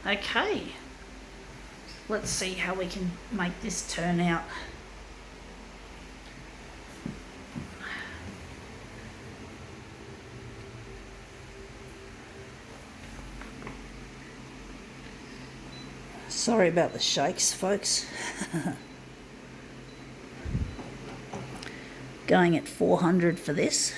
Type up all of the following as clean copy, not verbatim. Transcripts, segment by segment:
Okay, let's see how we can make this turn out. Sorry about the shakes, folks. Going at 400 for this.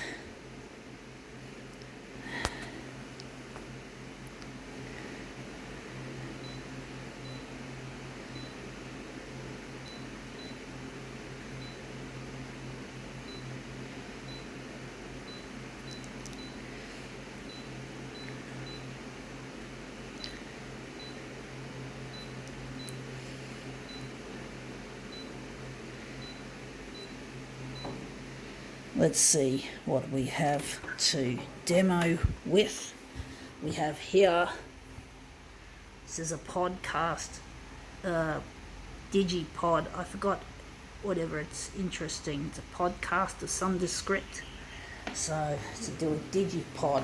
Let's see what we have to demo with. We have here, this is a podcast, Digipod. I forgot whatever it's interesting. It's a podcast of some descript. So it's to do with Digipod.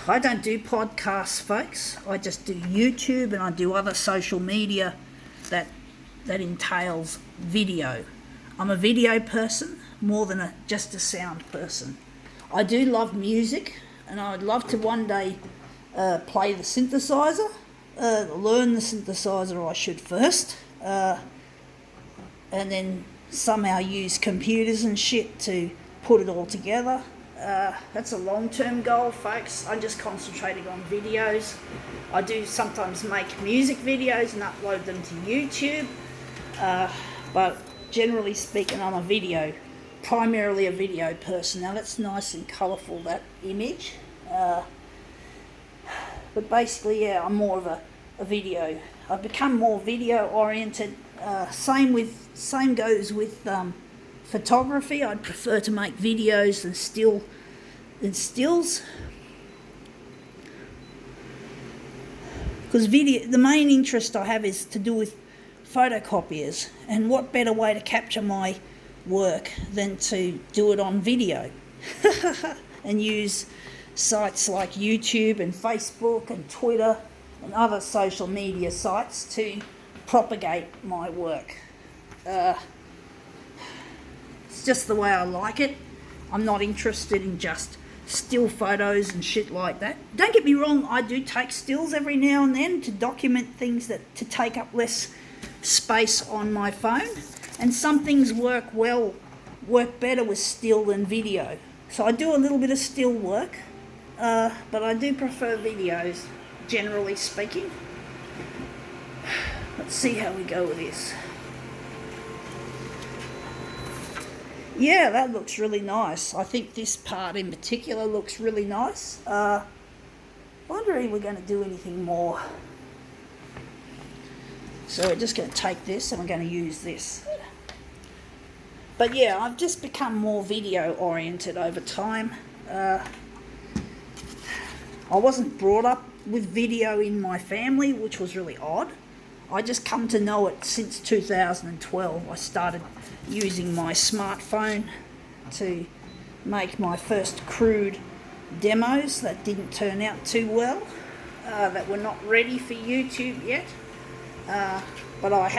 I don't do podcasts, folks. I just do YouTube and I do other social media that entails video. I'm a video person more than just a sound person. I do love music, and I'd love to one day play the synthesizer, learn the synthesizer I should first, and then somehow use computers and shit to put it all together. That's a long-term goal, folks. I'm just concentrating on videos. I do sometimes make music videos and upload them to YouTube, but generally speaking, I'm primarily a video person. Now that's nice and colourful, that image. But basically, yeah, I'm more of a video. I've become more video oriented. Same goes with photography. I'd prefer to make videos than stills. Because the main interest I have is to do with photocopiers, and what better way to capture my work than to do it on video and use sites like YouTube and Facebook and Twitter and other social media sites to propagate my work. It's just the way I like it. I'm not interested in just still photos and shit like that. Don't get me wrong, I do take stills every now and then to document things to take up less space on my phone, and some things work better with still than video. So I do a little bit of still work, but I do prefer videos, generally speaking. Let's see how we go with this. Yeah, that looks really nice. I think this part in particular looks really nice. Wondering if we're going to do anything more. So we're just going to take this and we're going to use this. But yeah, I've just become more video oriented over time. I wasn't brought up with video in my family, which was really odd. I just come to know it since 2012. I started using my smartphone to make my first crude demos that didn't turn out too well, that were not ready for YouTube yet. But I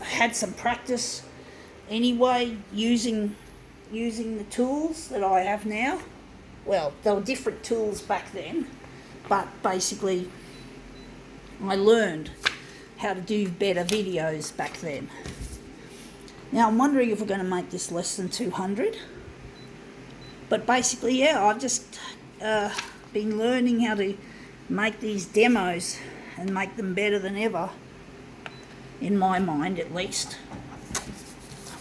had some practice anyway using the tools that I have now. Well, there were different tools back then, but basically I learned how to do better videos back then. Now I'm wondering if we're going to make this less than 200. But basically, yeah, I've just been learning how to make these demos and make them better than ever, in my mind at least.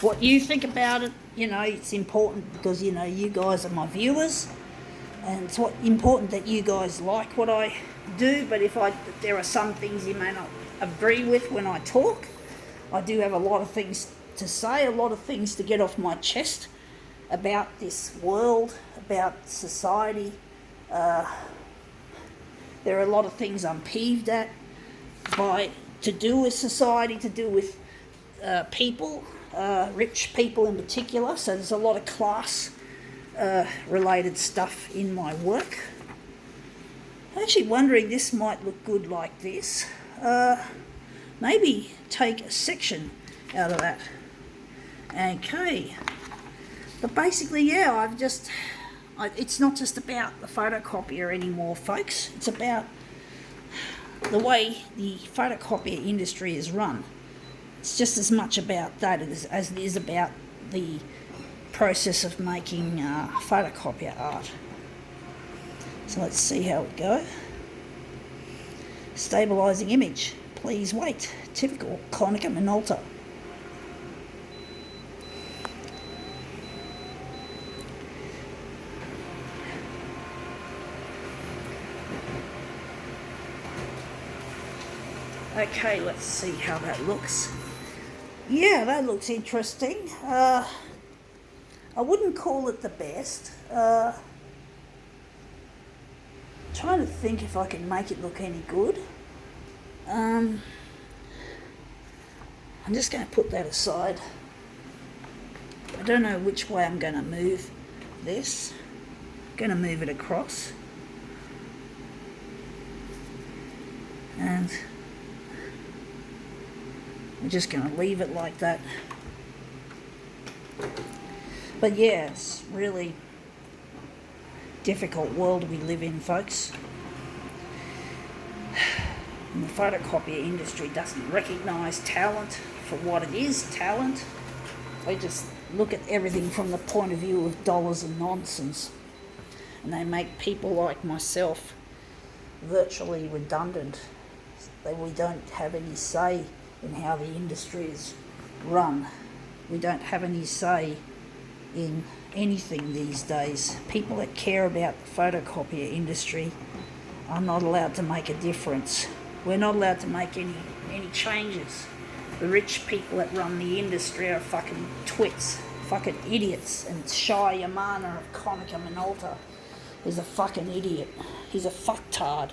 What you think about it, it's important because, you guys are my viewers, and it's important that you guys like what I do. But if there are some things you may not agree with when I talk, I do have a lot of things to say, a lot of things to get off my chest about this world, about society. There are a lot of things I'm peeved at to do with society, to do with people, rich people in particular. So there's a lot of class related stuff in my work. I'm actually wondering, this might look good like this. Maybe take a section out of that. Okay. But basically, yeah, it's not just about the photocopier anymore, folks. It's about the way the photocopier industry is run. It's just as much about that as it is about the process of making photocopier art. So let's see how we go. Stabilising image. Please wait. Typical Konica Minolta. Okay, let's see how that looks. Yeah, that looks interesting. I wouldn't call it the best. Trying to think if I can make it look any good. I'm just going to put that aside. I don't know which way I'm going to move this. I'm going to move it across. And we're just going to leave it like that. But yeah, it's really difficult world we live in, folks. And the photocopier industry doesn't recognise talent for what it is, talent. They just look at everything from the point of view of dollars and nonsense. And they make people like myself virtually redundant. We don't have any say in how the industry is run. We don't have any say in anything these days. People that care about the photocopier industry are not allowed to make a difference. We're not allowed to make any changes. The rich people that run the industry are fucking twits, fucking idiots. And Shai Yamana of Konica Minolta is a fucking idiot. He's a fucktard.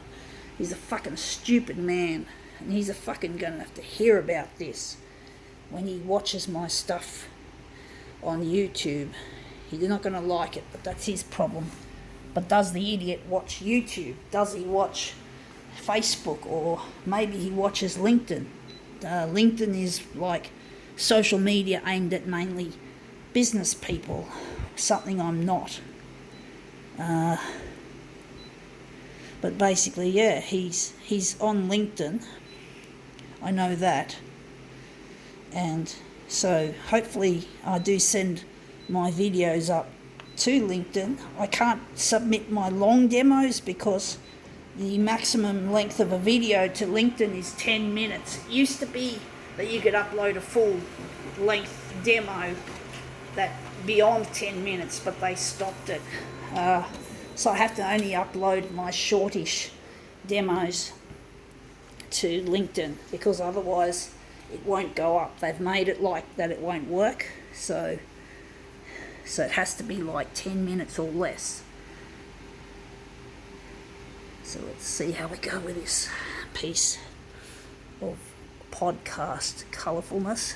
He's a fucking stupid man. And he's a fucking gonna have to hear about this when he watches my stuff on YouTube. He's not gonna like it, but that's his problem. But does the idiot watch YouTube? Does he watch Facebook? Or maybe he watches LinkedIn? LinkedIn is like social media aimed at mainly business people, something I'm not. But basically, yeah, he's on LinkedIn. I know that. And so hopefully I do send my videos up to LinkedIn. I can't submit my long demos because the maximum length of a video to LinkedIn is 10 minutes. It used to be that you could upload a full length demo that beyond 10 minutes, but they stopped it. So I have to only upload my shortish demos to LinkedIn because otherwise it won't go up. They've made it like that it won't work, so it has to be like 10 minutes or less. So let's see how we go with this piece of podcast colourfulness.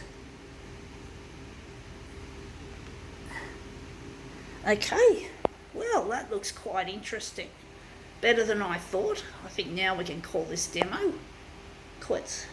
Okay, well, that looks quite interesting. Better than I thought. I think now we can call this demo quits.